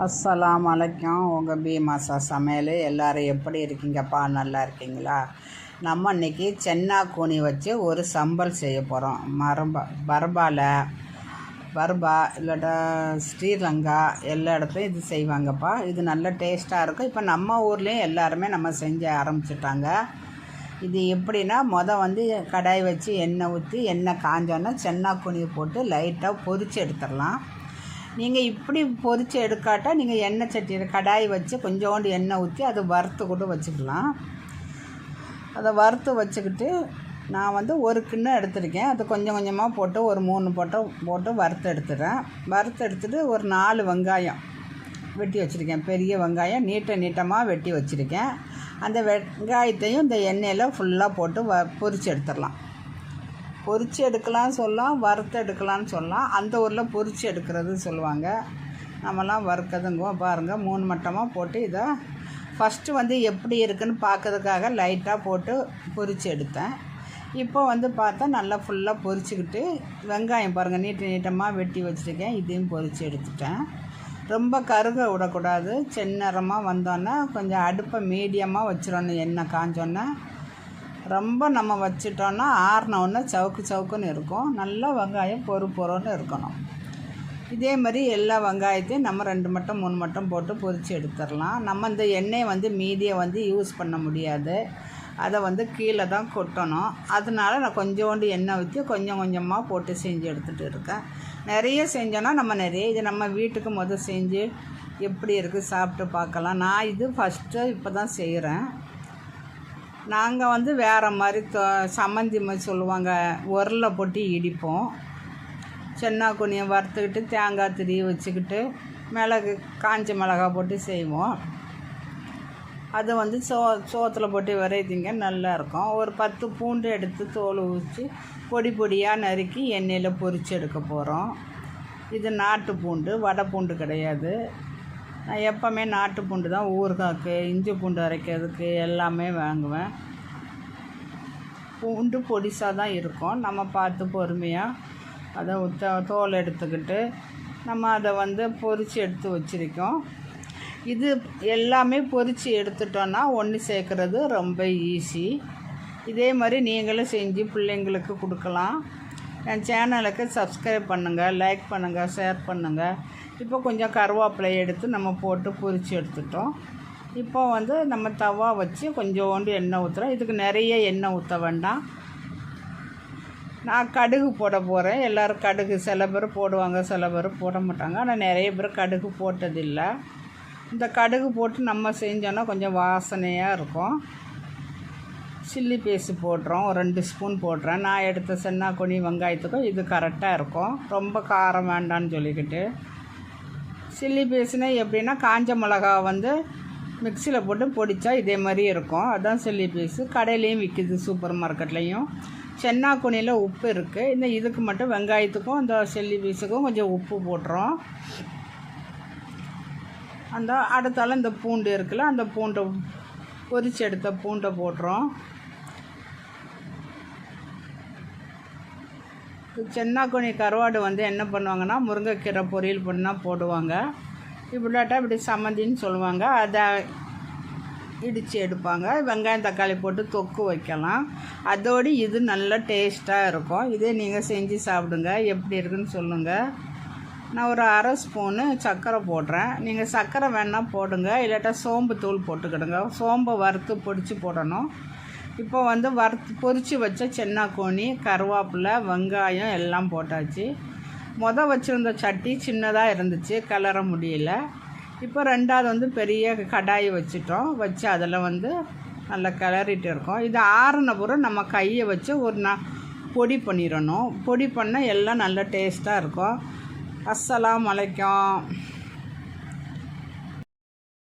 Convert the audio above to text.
அஸ்ஸலாம் அலைக்கும். உங்கள் பீமாசா சமையல் எல்லோரும் எப்படி இருக்கீங்கப்பா? நல்லா இருக்கீங்களா? நம்ம இன்றைக்கி சென்னா கூனி வச்சு ஒரு சம்பல் செய்ய போகிறோம். பர்பா இல்லாட்டா ஸ்ரீலங்கா எல்லா இடத்துலையும் இது செய்வாங்கப்பா. இது நல்ல டேஸ்ட்டாக இருக்கும். இப்போ நம்ம ஊர்லேயும் எல்லாருமே நம்ம செஞ்ச ஆரம்பிச்சிட்டாங்க. இது எப்படின்னா வந்து கடாய் வச்சு எண்ணெய் ஊற்றி எண்ணெய் காஞ்சோன்னா சென்னா கூனியை போட்டு லைட்டாக பொரித்து எடுத்துடலாம். நீங்கள் இப்படி பொரித்து எடுக்காட்டால் நீங்கள் எண்ணெய் சட்டியில் கடாய் வச்சு கொஞ்சோண்டு எண்ணெய் ஊற்றி அதை வறுத்து கூட வச்சுக்கலாம். அதை வறுத்து வச்சுக்கிட்டு நான் ஒரு கிண்ணம் எடுத்துருக்கேன். அது கொஞ்சம் கொஞ்சமாக போட்டு ஒரு 3 போட்டு வறுத்து எடுத்துடுறேன். வறுத்து எடுத்துகிட்டு ஒரு 4 வெங்காயம் வெட்டி வச்சுருக்கேன். பெரிய வெங்காயம் நீட்டமாக வெட்டி வச்சுருக்கேன். அந்த வெங்காயத்தையும் இந்த எண்ணெயில் ஃபுல்லாக போட்டு பொரித்து எடுத்துடலாம். பொரித்து எடுக்கலான்னு சொல்லலாம், வறுத்து எடுக்கலான்னு சொல்லலாம். அந்த ஊரில் பொரித்து எடுக்கிறது சொல்லுவாங்க, நம்மலாம் வறுக்கிறதுங்க. பாருங்கள், 3 மட்டமாக போட்டு இதை ஃபஸ்ட்டு எப்படி இருக்குதுன்னு பார்க்கறதுக்காக லைட்டாக போட்டு பொரித்து எடுத்தேன். இப்போ பார்த்தா நல்லா ஃபுல்லாக பொரிச்சுக்கிட்டு வெங்காயம் பாருங்கள் நீட்டமாக வெட்டி வச்சுருக்கேன். இதையும் பொரித்து எடுத்துட்டேன். ரொம்ப கருக விடக்கூடாது. செந்நிறமாக வந்தோன்னே கொஞ்சம் அடுப்பை மீடியமாக வச்சிடணும். எண்ணெய் காஞ்சோன்னே ரொம்ப நம்ம வச்சிட்டோன்னா ஆறினோடனே சவுக்குன்னு இருக்கும். நல்லா வெங்காயம் பொறுன்னு இருக்கணும். இதே மாதிரி எல்லா வெங்காயத்தையும் நம்ம 2 மட்டம் 3 மட்டம் போட்டு பொரித்து எடுத்துடலாம். நம்ம இந்த எண்ணெயை மீதியை யூஸ் பண்ண முடியாது. அதை கீழே தான் கொட்டணும். அதனால நான் கொஞ்சோண்டு எண்ணெய் ஊற்றி கொஞ்சம் கொஞ்சமாக போட்டு செஞ்சு எடுத்துகிட்டு இருக்கேன். நிறைய செஞ்சோன்னா இது நம்ம வீட்டுக்கு செஞ்சு எப்படி இருக்குது சாப்பிட்டு பார்க்கலாம். நான் இது ஃபஸ்ட்டு இப்போ தான் செய்கிறேன். நாங்கள் வேறு மாதிரி சம்மந்தி மாதிரி சொல்லுவாங்க, உரலில் போட்டு இடிப்போம். சென்னா கூனியை வறுத்துக்கிட்டு தேங்காய் திருவி வச்சுக்கிட்டு காஞ்ச மிளகா போட்டு செய்வோம். அது சோத்தில் போட்டு விரைதிங்க நல்லாயிருக்கும். ஒரு 10 பூண்டு எடுத்து தோல் ஊற்றி பொடியாக நறுக்கி எண்ணெயில் பொரித்து எடுக்க போகிறோம். இது நாட்டு பூண்டு, வடை பூண்டு கிடையாது. நான் எப்போவுமே நாட்டு பூண்டு தான் ஊறுகாய்க்கு, இஞ்சி பூண்டு அரைக்கிறதுக்கு எல்லாமே வாங்குவேன். பூண்டு பொடிசாக தான் இருக்கும். நம்ம பார்த்து பொறுமையாக அதை தோல் எடுத்துக்கிட்டு நம்ம அதை பொரித்து எடுத்து வச்சுருக்கோம். இது எல்லாமே பொரித்து எடுத்துட்டோன்னா ஒன்று சேர்க்குறது ரொம்ப ஈஸி. இதே மாதிரி நீங்களும் செஞ்சு பிள்ளைங்களுக்கு கொடுக்கலாம். என் சேனலுக்கு சப்ஸ்கிரைப் பண்ணுங்கள், லைக் பண்ணுங்கள், ஷேர் பண்ணுங்கள். இப்போ கொஞ்சம் கருவேப்பிலை எடுத்து நம்ம போட்டு பொரித்து எடுத்துட்டோம். இப்போ நம்ம தவா வச்சு கொஞ்சோண்டு எண்ணெய் ஊற்றுறோம். இதுக்கு நிறைய எண்ணெய் ஊற்ற வேண்டாம். நான் கடுகு போட போகிறேன். எல்லோரும் கடுகு சில பேர் போடுவாங்க, சில பேர் போட மாட்டாங்க. ஆனால் நிறைய பேர் கடுகு போட்டதில்லை. இந்த கடுகு போட்டு நம்ம செஞ்சோன்னா கொஞ்சம் வாசனையாக இருக்கும். சில்லி பேஸ்ட் போடுறோம், ஒரு 2 ஸ்பூன் போடுறேன். நான் எடுத்த சென்னா கூனி வெங்காயத்துக்கும் இது கரெக்டாக இருக்கும். ரொம்ப காரம் வேண்டான்னு சொல்லிக்கிட்டு சில்லி பேஸ்ட்னா எப்படின்னா காஞ்ச மிளகா மிக்சியில் போட்டு பொடித்தா இதே மாதிரி இருக்கும். அதுதான் சில்லி பேஸ்ட்டு. கடையிலையும் விற்கிது, சூப்பர் மார்க்கெட்லேயும். சென்னா கூனியில் உப்பு இருக்குது. இதுக்கு மட்டும் வெங்காயத்துக்கும் இந்த சில்லி பீஸுக்கும் கொஞ்சம் உப்பு போட்டுறோம். அடுத்தால இந்த பூண்டு இருக்குல்ல, அந்த பூண்டை பொரிச்சு எடுத்த பூண்டை போட்டுறோம். சென்னா கூனி கருவாடு என்ன பண்ணுவாங்கன்னா முருங்கைக்கீரை பொரியல் பண்ணால் போடுவாங்க. இப்படிலாட்டா இப்படி சம்மந்தின்னு சொல்லுவாங்க. அதை இடித்து எடுப்பாங்க. வெங்காயம் தக்காளி போட்டு தொக்கு வைக்கலாம். அதோடு இது நல்ல டேஸ்ட்டாக இருக்கும். இதே நீங்கள் செஞ்சு சாப்பிடுங்க, எப்படி இருக்குன்னு சொல்லுங்கள். நான் ஒரு 1/2 ஸ்பூனு சர்க்கரை போடுறேன். நீங்கள் சர்க்கரை வேணால் போடுங்க, இல்லாட்டா சோம்பு தூள் போட்டுக்கிடுங்க. சோம்பை வறுத்து பொடிச்சு போடணும். இப்போ வறுத்து பொரித்து வச்ச சென்னா கூனி, கருவேப்பிலை, வெங்காயம் எல்லாம் போட்டாச்சு. வச்சுருந்த சட்டி சின்னதாக இருந்துச்சு, கிளற முடியல. இப்போ 2வது பெரிய கடாயை வச்சுட்டோம். வச்சு அதில் நல்லா கிளறிட்டு இருக்கோம். இது ஆறின பிறகு நம்ம கையை வச்சு பொடி பண்ணிடணும். பொடி பண்ணால் எல்லாம் நல்லா டேஸ்ட்டாக இருக்கும். அஸ்ஸலாமு அலைக்கும்.